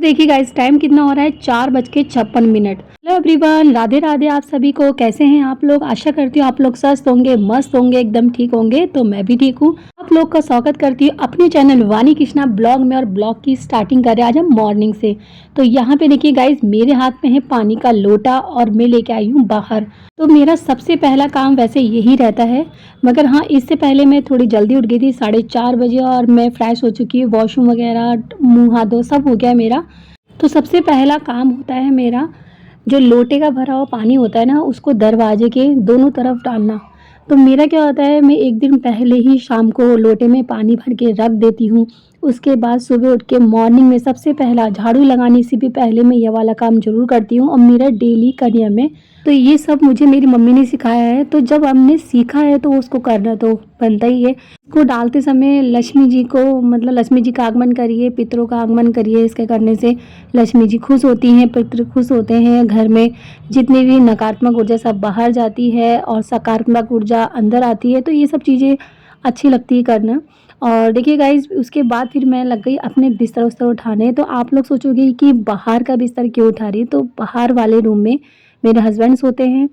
देखिए guys, time कितना हो रहा है, 4:56। Hello everyone, Radhe Radhe. आप सभी को कैसे हैं आप लोग? आशा करती हूँ आप लोग स्वस्थ होंगे, मस्त होंगे, एकदम ठीक होंगे। तो मैं भी ठीक हूँ। आप लोग का स्वागत करती हूँ अपने चैनल वानी कृष्णा ब्लॉग में। और ब्लॉग की स्टार्टिंग कर रहे हैं आज हम मॉर्निंग से। तो यहाँ पे देखिए गाइस, मेरे हाथ में है पानी का लोटा और मैं लेके आई हूँ बाहर। तो मेरा सबसे पहला काम वैसे यही रहता है, मगर हाँ, इससे पहले मैं थोड़ी जल्दी उठ गई थी 4:30 बजे, और मैं फ्रेश हो चुकी हूँ, वॉशरूम वगैरह, मुँह हाथ धो सब हो गया मेरा। तो सबसे पहला काम होता है मेरा, जो लोटे का भरा हुआ पानी होता है ना, उसको दरवाजे के दोनों तरफ डालना। तो मेरा क्या होता है, मैं एक दिन पहले ही शाम को लोटे में पानी भर के रख देती हूँ। उसके बाद सुबह उठ के मॉर्निंग में सबसे पहला झाड़ू लगाने से भी पहले मैं ये वाला काम ज़रूर करती हूँ, और मेरा डेली का नियम है। तो ये सब मुझे मेरी मम्मी ने सिखाया है, तो जब हमने सीखा है तो उसको करना तो बनता ही है। इसको डालते समय लक्ष्मी जी को, मतलब लक्ष्मी जी का आगमन करिए, पितरों का आगमन करिए। इसके करने से लक्ष्मी जी खुश होती हैं, पितृ खुश होते हैं। घर में जितनी भी नकारात्मक ऊर्जा सब बाहर जाती है और सकारात्मक ऊर्जा अंदर आती है। तो ये सब चीज़ें अच्छी लगती है करना। और देखिए गाइज, उसके बाद फिर मैं लग गई अपने बिस्तर उस्तर उठाने। तो आप लोग सोचोगे कि बाहर का बिस्तर क्यों उठा रही है? तो बाहर वाले रूम में मेरे हस्बैंड सोते हैं,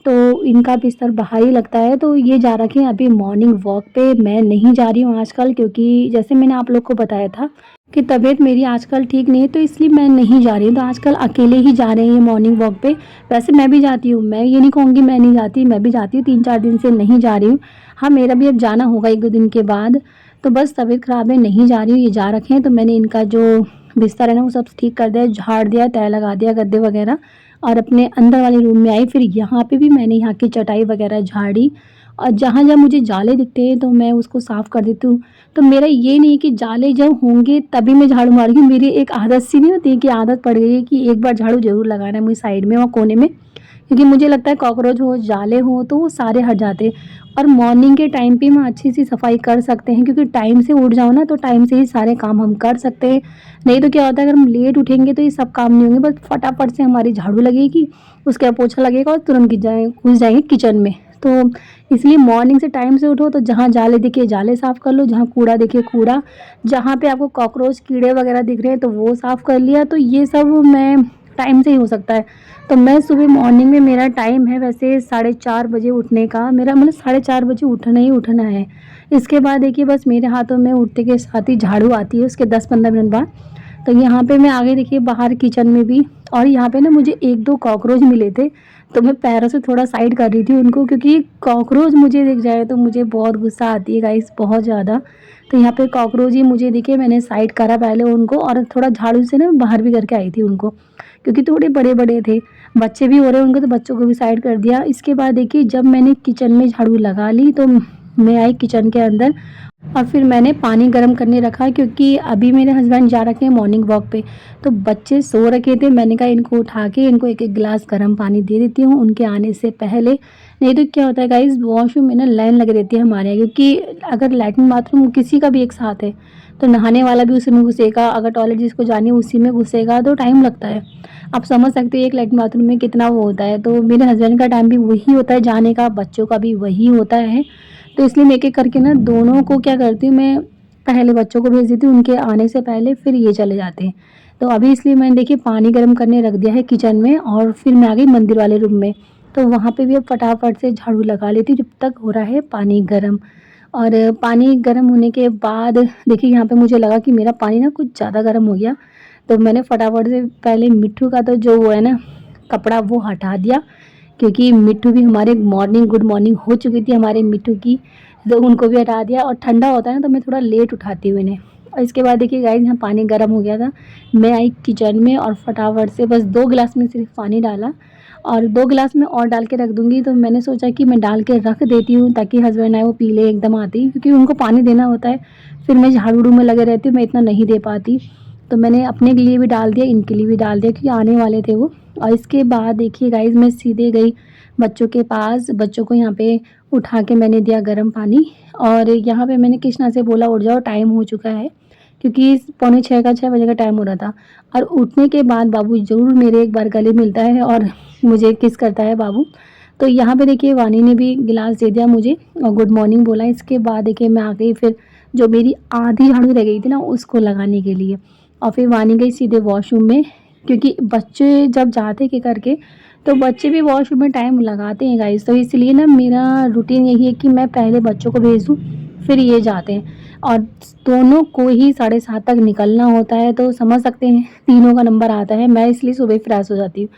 तो इनका बिस्तर बाहर ही लगता है। तो ये जा रखे हैं अभी मॉर्निंग वॉक पे। मैं नहीं जा रही हूँ आजकल, क्योंकि जैसे मैंने आप लोग को बताया था कि तबीयत मेरी आजकल ठीक नहीं है, तो इसलिए मैं नहीं जा रही हूँ। तो आजकल अकेले ही जा रहे हैं मॉर्निंग वॉक पे। वैसे मैं भी जाती हूँ, मैं ये नहीं कहूँगी मैं नहीं जाती, मैं भी जाती हूँ। 3-4 दिन से नहीं जा रही हूँ। हाँ, मेरा भी अब जाना होगा 1-2 दिन के बाद। तो बस तबीयत ख़राब है, नहीं जा रही हूँ। ये जा रखे हैं, तो मैंने इनका जो बिस्तर है ना वो सब ठीक कर दिया, झाड़ दिया, तह लगा दिया, गद्दे वगैरह। और अपने अंदर वाले रूम में आई। फिर यहाँ पे भी मैंने यहाँ की चटाई वगैरह झाड़ी, और जहाँ जहाँ मुझे जाले दिखते हैं तो मैं उसको साफ़ कर देती हूँ। तो मेरा ये नहीं है कि जाले जब होंगे तभी मैं झाड़ू मारूँगी। मेरी एक आदत सी नहीं होती है कि आदत पड़ गई है कि एक बार झाड़ू ज़रूर लगाना है मुझे साइड में और कोने में, क्योंकि मुझे लगता है कॉकरोच हो, जाले हो, तो वो सारे हट जाते हैं। और मॉर्निंग के टाइम पे हम अच्छी सी सफाई कर सकते हैं, क्योंकि टाइम से उठ जाओ ना तो टाइम से ही सारे काम हम कर सकते हैं। नहीं तो क्या होता है, अगर हम लेट उठेंगे तो ये सब काम नहीं होंगे। बस फटाफट से हमारी झाड़ू लगेगी, उसके बाद पोछा लगेगा और तुरंत घुस जाएंगे किचन में। तो इसलिए मॉर्निंग से टाइम से उठो, तो जहाँ जाले दिखे जाले साफ़ कर लो, जहाँ कूड़ा दिखे कूड़ा, जहाँ पे आपको कॉकरोच कीड़े वगैरह दिख रहे हैं तो वो साफ़ कर लिया। तो ये सब मैं टाइम से ही हो सकता है। तो मैं सुबह मॉर्निंग में, मेरा टाइम है वैसे 4:30 बजे उठने का। मेरा मतलब 4:30 बजे उठना ही उठना है। इसके बाद देखिए बस मेरे हाथों में उठते के साथ ही झाड़ू आती है, उसके 10-15 मिनट बाद। तो यहाँ पे मैं आ गई देखिए बाहर किचन में भी। और यहाँ पे ना मुझे 1-2 कॉकरोच मिले थे, तो मैं पैरों से थोड़ा साइड कर रही थी उनको, क्योंकि कॉकरोच मुझे दिख जाए तो मुझे बहुत गुस्सा आती है गाइस, बहुत ज़्यादा। तो यहाँ पे कॉकरोच ही मुझे दिखे, मैंने साइड करा पहले उनको, और थोड़ा झाड़ू से ना बाहर भी करके आई थी उनको, क्योंकि थोड़े बड़े-बड़े थे। बच्चे भी हो रहे उनको, तो बच्चों को भी साइड कर दिया। इसके बाद देखिए जब मैंने किचन में झाड़ू लगा ली तो मैं आई किचन के अंदर, और फिर मैंने पानी गर्म करने रखा, क्योंकि अभी मेरे हस्बैंड जा रखे हैं मॉर्निंग वॉक पे। तो बच्चे सो रखे थे, मैंने कहा इनको उठा के इनको एक-एक गिलास गर्म पानी दे देती हूँ उनके आने से पहले। नहीं तो क्या होता है गाइस, वॉशरूम में ना लाइन लगी रहती है हमारे यहाँ, क्योंकि अगर लैट्रिन बाथरूम किसी का भी एक साथ है तो नहाने वाला भी उसी में घुसेगा, अगर टॉयलेट जिसको जानी है उसी में घुसेगा, तो टाइम लगता है। आप समझ सकते हो एक लैट्रिन बाथरूम में कितना वो होता है। तो मेरे हस्बैंड का टाइम भी वही होता है जाने का, बच्चों का भी वही होता है। तो इसलिए मैं एक-एक करके ना दोनों को क्या करती हूँ, मैं पहले बच्चों को भेज देती हूँ उनके आने से पहले, फिर ये चले जाते हैं। तो अभी इसलिए मैंने देखिए पानी गर्म करने रख दिया है किचन में, और फिर मैं आ गई मंदिर वाले रूम में। तो वहाँ पे भी अब फटाफट से झाड़ू लगा लेती हूँ जब तक हो रहा है पानी गर्म। और पानी गर्म होने के बाद देखिए यहाँ पे मुझे लगा कि मेरा पानी ना कुछ ज़्यादा गर्म हो गया। तो मैंने फटाफट से पहले मिट्ठू का तो जो वो है ना कपड़ा, वो हटा दिया, क्योंकि मिट्ठू भी हमारे मॉर्निंग गुड मॉर्निंग हो चुकी थी हमारे मिट्ठू की, तो उनको भी हटा दिया। और ठंडा होता है ना तो मैं थोड़ा लेट उठाती हूँ इन्हें। और इसके बाद देखिए गाइस, यहाँ पानी गर्म हो गया था, मैं आई किचन में और फटाफट से बस 2 गिलास में सिर्फ पानी डाला, और 2 गिलास में और डाल के रख दूँगी। तो मैंने सोचा कि मैं डाल के रख देती हूँ ताकि हस्बैंड आए वो पी ले एकदम आते ही, क्योंकि उनको पानी देना होता है। फिर मैं झाड़ू-वाड़ू में लगे रहती हूँ, मैं इतना नहीं दे पाती। तो मैंने अपने लिए भी डाल दिया, इनके लिए भी डाल दिया, क्योंकि आने वाले थे वो। और इसके बाद देखिए गाइस, मैं सीधे गई बच्चों के पास, बच्चों को यहाँ पे उठा के मैंने दिया गर्म पानी। और यहाँ पे मैंने कृष्णा से बोला उठ जाओ, टाइम हो चुका है, क्योंकि पौने 6 बजे का टाइम हो रहा था। और उठने के बाद बाबू ज़रूर मेरे एक बार गले मिलता है और मुझे किस करता है बाबू। तो यहाँ पे देखिए वानी ने भी गिलास दे दिया मुझे और गुड मॉर्निंग बोला। इसके बाद देखिए मैं आ गई, फिर जो मेरी आधी झाड़ू रह गई थी ना उसको लगाने के लिए। और फिर वानी गई सीधे वॉशरूम में, क्योंकि बच्चे जब जाते के करके तो बच्चे भी वॉशरूम में टाइम लगाते हैं गाइस। तो इसलिए ना मेरा रूटीन यही है कि मैं पहले बच्चों को भेज दूँ, फिर ये जाते हैं। और दोनों को ही 7:30 तक निकलना होता है, तो समझ सकते हैं तीनों का नंबर आता है। मैं इसलिए सुबह फ्रेश हो जाती हूँ,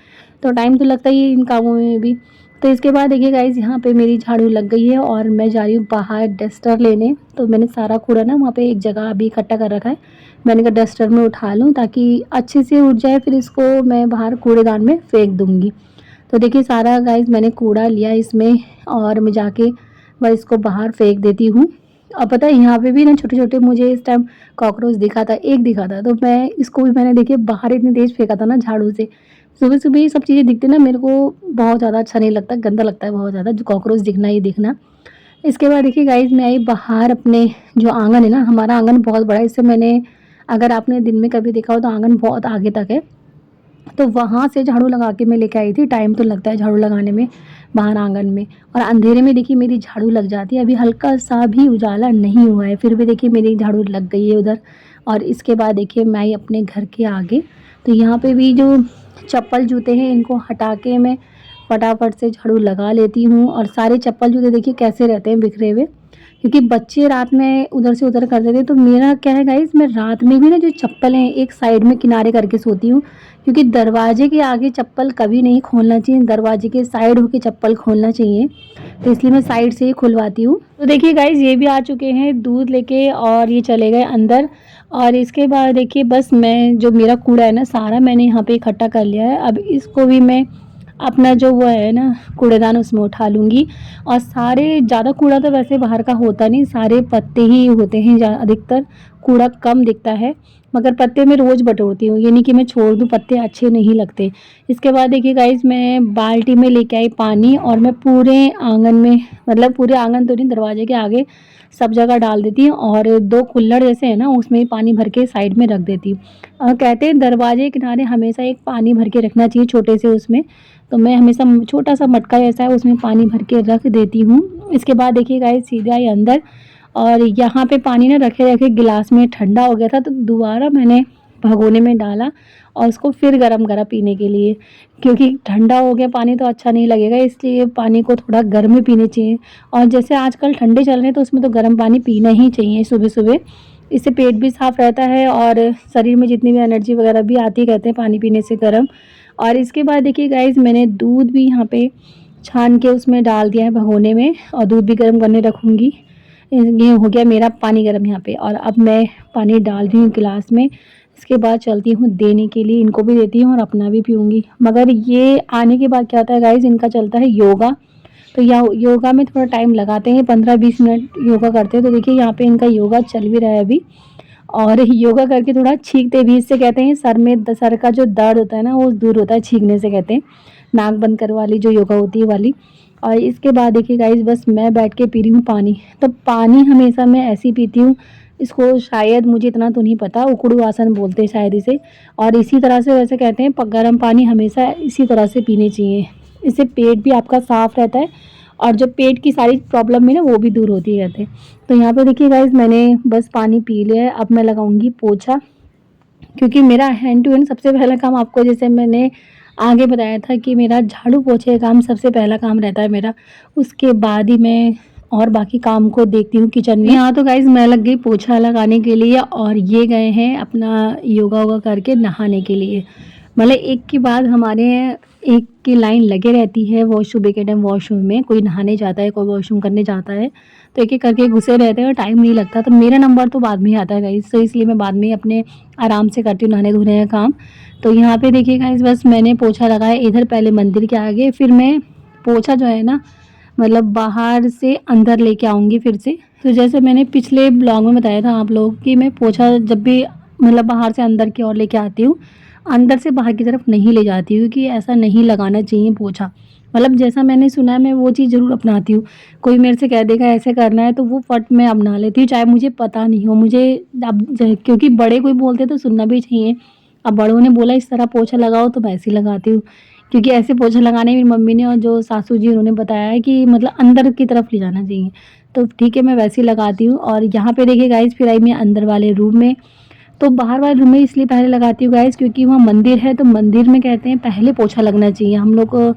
तो टाइम तो लगता ही है इन कामों में भी। तो इसके बाद देखिए गाइस, यहाँ पे मेरी झाड़ू लग गई है और मैं जा रही हूँ बाहर डस्टर लेने। तो मैंने सारा कूड़ा ना वहाँ पे एक जगह अभी इकट्ठा कर रखा है। मैंने कहा डस्टर में उठा लूँ ताकि अच्छे से उठ जाए, फिर इसको मैं बाहर कूड़ेदान में फेंक दूँगी। तो देखिए सारा गाइस मैंने कूड़ा लिया इसमें, और मैं जाके बस इसको बाहर फेंक देती हूँ। और पता है यहाँ पे भी ना छोटे-छोटे मुझे इस टाइम कॉकरोच दिखा था, एक दिखा था, तो मैं इसको भी मैंने देखिए बाहर इतनी तेज़ फेंका था ना झाड़ू से। सुबह-सुबह ये सब चीज़ें दिखती ना मेरे को बहुत ज़्यादा अच्छा नहीं लगता, गंदा लगता है बहुत ज़्यादा, जो कॉकरोच दिखना ही दिखना। इसके बाद देखिए गाइस मैं आई बाहर अपने, जो आँगन है ना, हमारा आँगन बहुत बड़ा है। इससे मैंने, अगर आपने दिन में कभी देखा हो तो आँगन बहुत आगे तक है। तो वहाँ से झाड़ू लगा के मैं लेके आई थी। टाइम तो लगता है झाड़ू लगाने में बाहर आंगन में, और अंधेरे में देखिए मेरी झाड़ू लग जाती है। अभी हल्का सा भी उजाला नहीं हुआ है, फिर भी देखिए मेरी झाड़ू लग गई है उधर। और इसके बाद देखिए मैं आई अपने घर के आगे, तो यहाँ पे भी जो चप्पल जूते हैं इनको हटा के मैं फटाफट से झाड़ू लगा लेती हूँ। और सारे चप्पल जूते देखिए कैसे रहते हैं बिखरे हुए, क्योंकि बच्चे रात में उधर से उधर कर देते हैं। तो मेरा क्या है गाइस, मैं रात में भी ना जो चप्पल हैं एक साइड में किनारे करके सोती हूँ, क्योंकि दरवाजे के आगे चप्पल कभी नहीं खोलना चाहिए, दरवाजे के साइड होके चप्पल खोलना चाहिए। तो इसलिए मैं साइड से ही खुलवाती हूँ। तो देखिए गाइस ये भी आ चुके हैं दूध लेके, और ये चले गए अंदर। और इसके बाद देखिए बस मैं, जो मेरा कूड़ा है ना सारा मैंने यहाँ पे इकट्ठा कर लिया है। अब इसको भी मैं अपना जो वो है ना कूड़ेदान उसमें उठा लूँगी। और सारे ज़्यादा कूड़ा तो वैसे बाहर का होता नहीं, सारे पत्ते ही होते हैं, अधिकतर कूड़ा कम दिखता है। मगर पत्ते मैं रोज़ बटोरती हूँ, ये नहीं कि मैं छोड़ दूँ, पत्ते अच्छे नहीं लगते। इसके बाद देखिए गाइस मैं बाल्टी में लेके आई पानी, और मैं पूरे आंगन में, मतलब पूरे आंगन तो नहीं, दरवाजे के आगे सब जगह डाल देती हूँ। और 2 कुल्हड़ जैसे है ना उसमें ही पानी भर के साइड में रख देती हूँ। कहते हैं दरवाजे के किनारे हमेशा एक पानी भर के रखना चाहिए छोटे से उसमें, तो मैं हमेशा छोटा सा मटका जैसा है उसमें पानी भर के रख देती हूँ। इसके बाद देखिए गाइस सीधे आई अंदर, और यहाँ पे पानी ना रखे रखे गिलास में ठंडा हो गया था, तो दोबारा मैंने भगोने में डाला और उसको फिर गरम पीने के लिए, क्योंकि ठंडा हो गया पानी तो अच्छा नहीं लगेगा, इसलिए पानी को थोड़ा गर्म में पीने चाहिए। और जैसे आजकल ठंडे चल रहे हैं तो उसमें तो गर्म पानी पीना ही चाहिए सुबह सुबह। इससे पेट भी साफ़ रहता है और शरीर में जितनी भी एनर्जी वगैरह भी आती कहते हैं पानी पीने से गर्म। और इसके बाद देखिए गाइस मैंने दूध भी यहाँ पे छान के उसमें डाल दिया है भगोने में, और दूध भी गर्म करने रखूँगी। ये हो गया मेरा पानी गर्म यहाँ पे, और अब मैं पानी डाल रही हूँ गिलास में। इसके बाद चलती हूँ देने के लिए, इनको भी देती हूँ और अपना भी पीऊँगी। मगर ये आने के बाद क्या होता है गाइस, इनका चलता है योगा। तो योगा में थोड़ा टाइम लगाते हैं, 15-20 मिनट योगा करते हैं। तो देखिए यहाँ पे इनका योगा चल भी रहा है अभी, और योगा करके थोड़ा छींकते भी। इससे कहते हैं सर का जो दर्द होता है ना वो दूर होता है छींकने से, कहते हैं नाक बंद कर वाली जो योगा होती है वाली। और इसके बाद देखिए गाइस बस मैं बैठ के पी रही हूँ पानी। तो पानी हमेशा मैं ऐसे ही पीती हूँ, इसको शायद मुझे इतना तो नहीं पता, उकड़ू आसन बोलते हैं शायद इसे। और इसी तरह से वैसे कहते हैं गर्म पानी हमेशा इसी तरह से पीने चाहिए, इससे पेट भी आपका साफ़ रहता है, और जो पेट की सारी प्रॉब्लम है ना वो भी दूर होती है कहते हैं। तो यहाँ पे देखिए गाइस मैंने बस पानी पी लिया है। अब मैं लगाऊंगी पोछा, क्योंकि मेरा हैंड टू हैंड सबसे पहला काम, आपको जैसे मैंने आगे बताया था कि मेरा झाड़ू पोछे का काम सबसे पहला काम रहता है मेरा, उसके बाद ही मैं और बाकी काम को देखती हूँ किचन में। यहाँ तो गाइस मैं लग गई पोछा लगाने के लिए, और ये गए हैं अपना योगा वोगा करके नहाने के लिए। मतलब एक के बाद हमारे एक की लाइन लगे रहती है, वो सुबह के टाइम वॉशरूम में कोई नहाने जाता है, कोई वॉशरूम करने जाता है, तो एक एक करके घुसे रहते हैं और टाइम नहीं लगता। तो मेरा नंबर तो बाद में ही आता है गाइस, तो इसलिए मैं बाद में अपने आराम से करती हूँ नहाने धोने का काम। तो यहाँ पे देखिए गाइस बस मैंने पोछा लगाया इधर पहले मंदिर के आगे, फिर मैं पोछा जो है ना मतलब बाहर से अंदर लेके आऊँगी फिर से। तो जैसे मैंने पिछले ब्लॉग में बताया था आप लोग कि मैं पोछा जब भी मतलब बाहर से अंदर की ओर लेके आती हूँ, अंदर से बाहर की तरफ नहीं ले जाती हूँ, कि ऐसा नहीं लगाना चाहिए पोछा। मतलब जैसा मैंने सुना है मैं वो चीज़ ज़रूर अपनाती हूँ। कोई मेरे से कह देगा ऐसे करना है तो वो फट मैं अपना लेती हूँ, चाहे मुझे पता नहीं हो। मुझे अब क्योंकि बड़े कोई बोलते तो सुनना भी चाहिए। अब बड़ों ने बोला इस तरह पोछा लगाओ तो मैं ऐसे ही लगाती हूँ, क्योंकि ऐसे पोछा लगाने मेरी मम्मी ने और जो सासू जी उन्होंने बताया है कि मतलब अंदर की तरफ ले जाना चाहिए। तो ठीक है मैं वैसे ही लगाती हूँ। और यहाँ पे देखिए गाइस फिर आई मैं अंदर वाले रूम में। तो बाहर वाले रूम में इसलिए पहले लगाती हूँ गाइज़, क्योंकि वहाँ मंदिर है, तो मंदिर में कहते हैं पहले पोछा लगना चाहिए हम लोग को,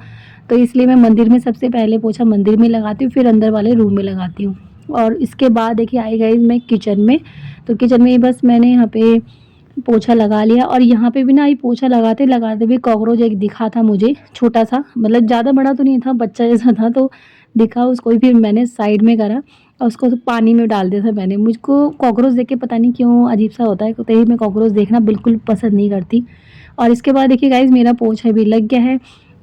तो इसलिए मैं मंदिर में सबसे पहले पोछा मंदिर में लगाती हूँ, फिर अंदर वाले रूम में लगाती हूँ। और इसके बाद देखिए आई गाइज़ मैं किचन में, तो किचन में बस मैंने यहाँ पे पोछा लगा लिया। और यहाँ पे भी ना ये पोछा लगाते लगाते भी कॉकरोच एक दिखा था मुझे, छोटा सा, मतलब ज़्यादा बड़ा तो नहीं था, बच्चा जैसा था, तो दिखा उसको ही, फिर मैंने साइड में करा और उसको तो पानी में डाल दिया था मैंने। मुझको कॉकरोच देख के पता नहीं क्यों अजीब सा होता है, तो ही मैं कॉकरोच देखना बिल्कुल पसंद नहीं करती। और इसके बाद देखिए गाइज़ मेरा पोछा भी लग गया है।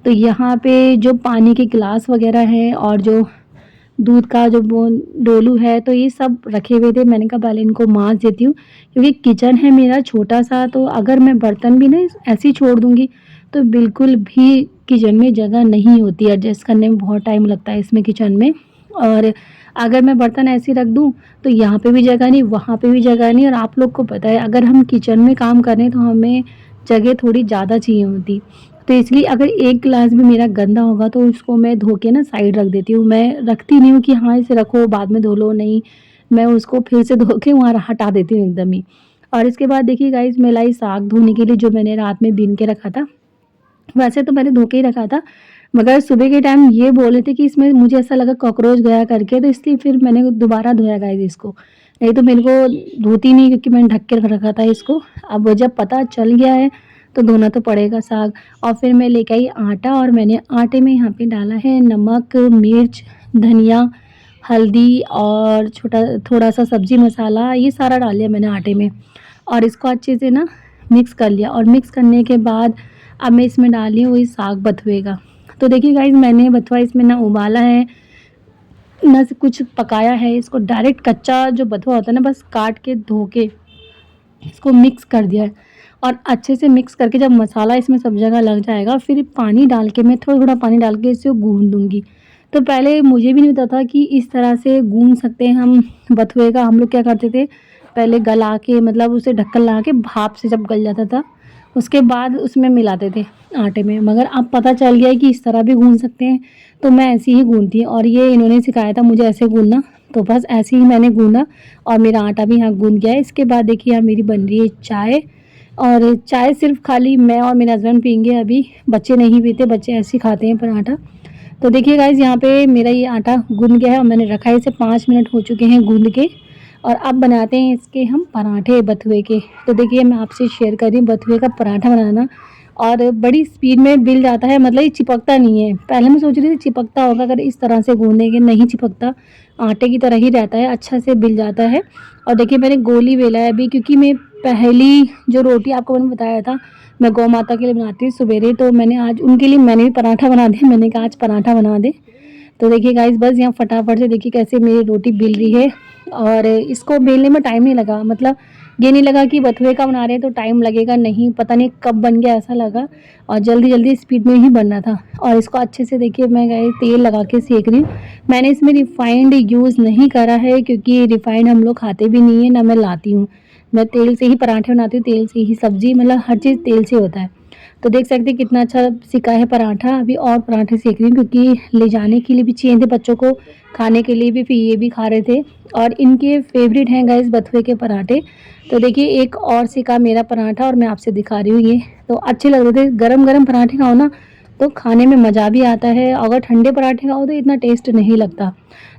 तो यहाँ पे जो पानी के गिलास वगैरह हैं और जो दूध का जो वो डोलू है, तो ये सब रखे हुए थे। मैंने कहा पहले इनको मांज देती हूँ, क्योंकि किचन है मेरा छोटा सा, तो अगर मैं बर्तन भी ना ऐसे ही छोड़ दूँगी तो बिल्कुल भी किचन में जगह नहीं होती, एडजस्ट करने में बहुत टाइम लगता है इसमें किचन में। और अगर मैं बर्तन ऐसे ही रख दूँ तो यहाँ पे भी जगह नहीं, वहाँ पे भी जगह नहीं। और आप लोग को पता है अगर हम किचन में काम कर रहे हैं तो हमें जगह थोड़ी ज़्यादा चाहिए होती। तो इसलिए अगर एक गिलास भी मेरा गंदा होगा तो उसको मैं धो के ना साइड रख देती हूँ। मैं रखती नहीं हूँ कि हाँ इसे रखो बाद में धो लो, नहीं, मैं उसको फिर से धो के वहाँ हटा देती हूँ एकदम ही। और इसके बाद देखिए गाइज़ मैं लाई साग धोने के लिए, जो मैंने रात में बीन के रखा था। वैसे तो मैंने धो के ही रखा था, मगर सुबह के टाइम ये बोले थे कि इसमें मुझे ऐसा लगा कॉकरोच गया करके, तो इसलिए फिर मैंने दोबारा धोया गाइज़ इसको। नहीं तो मेरे को धोती नहीं, क्योंकि मैंने ढक के रखा था इसको। अब जब पता चल गया है तो धोना तो पड़ेगा साग। और फिर मैं लेके आई आटा, और मैंने आटे में यहाँ पे डाला है नमक, मिर्च, धनिया, हल्दी और छोटा थोड़ा-सा सब्ज़ी मसाला, ये सारा डाल लिया मैंने आटे में। और इसको अच्छे से ना मिक्स कर लिया। और मिक्स करने के बाद अब मैं इसमें डाल रही हूँ वही साग बथुए का। तो देखिए गाइज़ मैंने बथुआ इसमें ना उबाला है, ना से कुछ पकाया है। इसको डायरेक्ट कच्चा जो बथुआ होता है ना, बस काट के धो के इसको मिक्स कर दिया है। और अच्छे से मिक्स करके जब मसाला इसमें सब जगह लग जाएगा, फिर पानी डाल के मैं थोड़ा-थोड़ा पानी डाल के इसे गूँध दूँगी। तो पहले मुझे भी नहीं पता था कि इस तरह से गूँध सकते हैं हम बथुए का। हम लोग क्या करते थे, पहले गला के, मतलब उसे ढक्कन लगा के भाप से जब गल जाता था, उसके बाद उसमें मिलाते थे आटे में। मगर अब पता चल गया है कि इस तरह भी गूँध सकते हैं, तो मैं ऐसे ही गूँधती हूँ। और ये इन्होंने सिखाया था मुझे ऐसे गूँधना, तो बस ऐसे ही मैंने गूँधा और मेरा आटा भी यहाँ गूँध गया है। इसके बाद देखिए यहाँ मेरी बन रही है चाय, और चाय सिर्फ़ खाली मैं और मेरे हस्बैंड पिएँगे अभी, बच्चे नहीं पीते, बच्चे ऐसे ही खाते हैं पराठा। तो देखिए गाइज़ यहाँ पे मेरा ये आटा गूँध गया है और मैंने रखा है इसे, 5 मिनट हो चुके हैं गूँध के। और अब बनाते हैं इसके हम पराठे बथुए के। तो देखिए मैं आपसे शेयर कर रही हूँ बथुए का पराठा बनाना, और बड़ी स्पीड में बिल जाता है, मतलब ये चिपकता नहीं है। पहले मैं सोच रही थी चिपकता होगा अगर इस तरह से गूँधेंगे, नहीं चिपकता, आटे की तरह ही रहता है, अच्छा से बिल जाता है। और देखिए मैंने गोली बेला है अभी, क्योंकि मैं पहली जो रोटी आपको मैंने बताया था, मैं गौ माता के लिए बनाती हूँ सवेरे, तो मैंने आज उनके लिए मैंने भी पराठा बना दिया। मैंने कहा आज पराठा बना दे। तो देखिए गाइज़ बस यहाँ फटाफट से देखिए कैसे मेरी रोटी बिल रही है। और इसको बेलने में टाइम नहीं लगा, मतलब ये नहीं लगा कि बथुए का बना रहे हैं तो टाइम लगेगा, नहीं, पता नहीं कब बन गया ऐसा लगा, और जल्दी-जल्दी स्पीड में ही बनना था। और इसको अच्छे से देखिए मैं गाइस तेल लगा के सेक रही हूँ। मैंने इसमें रिफाइंड यूज़ नहीं करा है, क्योंकि रिफाइंड हम लोग खाते भी नहीं है, ना मैं लाती हूँ। मैं तेल से ही पराठे बनाती हूँ, तेल से ही सब्ज़ी, मतलब हर चीज़ तेल से होता है। तो देख सकते हैं कितना अच्छा सिका है पराठा। अभी और पराठे सेक रही हूँ, क्योंकि ले जाने के लिए भी चाहिए थे बच्चों को, खाने के लिए भी, फिर ये भी खा रहे थे। और इनके फेवरेट हैं गाइस बथुए के पराठे। तो देखिए एक और सिका मेरा पराठा, और मैं आपसे दिखा रही हूँ ये। तो अच्छे लग रहे थे, गरम-गरम पराठे खाओ ना तो खाने में मज़ा भी आता है, अगर ठंडे पराठे खाओ तो इतना टेस्ट नहीं लगता।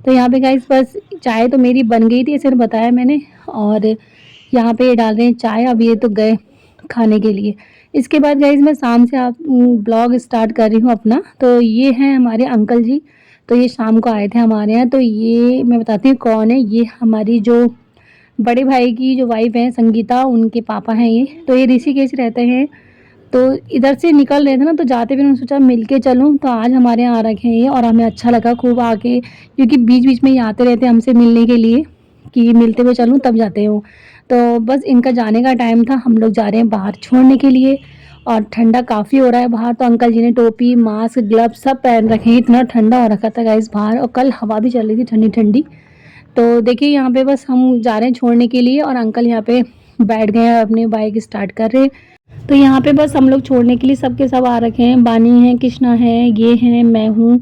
तो यहाँ पे गाइस बस चाय तो मेरी बन गई थी, ऐसे बताया मैंने। और यहाँ पे ये डाल रहे हैं चाय, अब ये तो गए खाने के लिए। इसके बाद गाइस मैं शाम से आप ब्लॉग स्टार्ट कर रही हूँ अपना। तो ये हैं हमारे अंकल जी, तो ये शाम को आए थे हमारे यहाँ। तो ये मैं बताती हूँ कौन है, ये हमारी जो बड़े भाई की जो वाइफ़ हैं संगीता, उनके पापा हैं ये। तो ये ऋषिकेश रहते हैं, तो इधर से निकल रहे थे ना, तो जाते हुए मैंने सोचा मिल के चलूँ, तो आज हमारे यहाँ आ रखे हैं ये, और हमें अच्छा लगा खूब आके, क्योंकि बीच-बीच में ये आते रहते हैं हमसे मिलने के लिए कि मिलते हुए चलूँ तब जाते हैं वो। तो बस इनका जाने का टाइम था, हम लोग जा रहे हैं बाहर छोड़ने के लिए, और ठंडा काफ़ी हो रहा है बाहर। तो अंकल जी ने टोपी, मास्क, ग्लव्स सब पहन रखे हैं, इतना ठंडा हो रखा था गाइस बाहर, और कल हवा भी चल रही थी ठंडी-ठंडी। तो देखिए यहाँ पे बस हम जा रहे हैं छोड़ने के लिए, और अंकल यहाँ पे बैठ गए हैं, अपनी बाइक स्टार्ट कर रहे हैं। तो यहाँ पे बस हम लोग छोड़ने के लिए सब के सब आ रखे हैं, बानी है, कृष्णा है, ये हैं, मैं हूँ,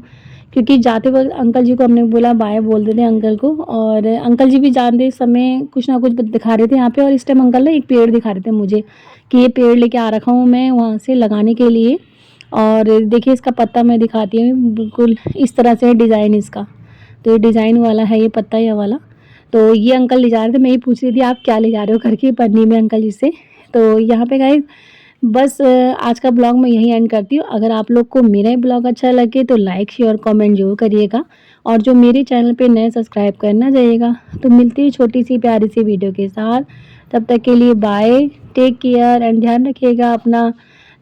क्योंकि जाते वक़्त अंकल जी को हमने बोला बाय बोल देते अंकल को, और अंकल जी भी जाते समय कुछ ना कुछ दिखा रहे थे यहाँ पे। और इस टाइम अंकल ना एक पेड़ दिखा रहे थे मुझे कि ये पेड़ लेके आ रखा हूँ मैं वहाँ से लगाने के लिए। और देखिए इसका पत्ता मैं दिखाती हूँ, बिल्कुल इस तरह से है डिज़ाइन इसका। तो ये डिज़ाइन वाला है ये पत्ता, ये वाला। तो ये अंकल ले जा रहे थे, मैं ही पूछ रही थी आप क्या ले जा रहे हो करके पन्नी में अंकल जी से। तो यहाँ पे गाइस बस आज का ब्लॉग मैं यहीं एंड करती हूँ। अगर आप लोग को मेरा ये ब्लॉग अच्छा लगे तो लाइक शेयर कमेंट ज़रूर करिएगा, और जो मेरे चैनल पे नए सब्सक्राइब करना जाइएगा। तो मिलती है छोटी सी प्यारी सी वीडियो के साथ, तब तक के लिए बाय, टेक केयर एंड ध्यान रखिएगा अपना।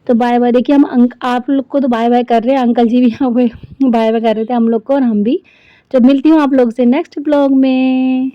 तो बाय बाय। देखिए हम आप लोग को तो बाय बाय कर रहे हैं, अंकल जी भी यहाँ पे बाय बाय कर रहे थे हम लोग को और हम भी। तो मिलती हूँ आप लोग से नेक्स्ट ब्लॉग में।